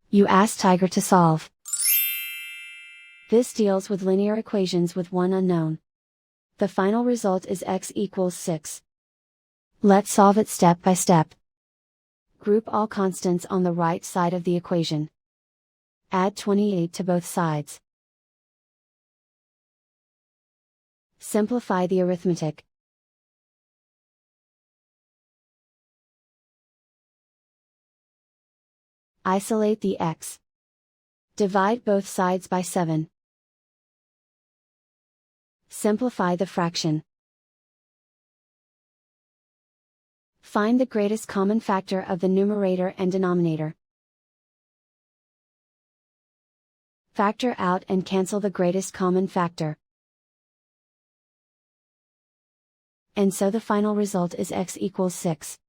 You ask Tiger to solve. This deals with linear equations with one unknown. The final result is x equals 6. Let's solve it step by step. Group all constants on the right side of the equation. Add 28 to both sides. Simplify the arithmetic. Isolate the x. Divide both sides by 7. Simplify the fraction. Find the greatest common factor of the numerator and denominator. Factor out and cancel the greatest common factor. And so the final result is x equals 6.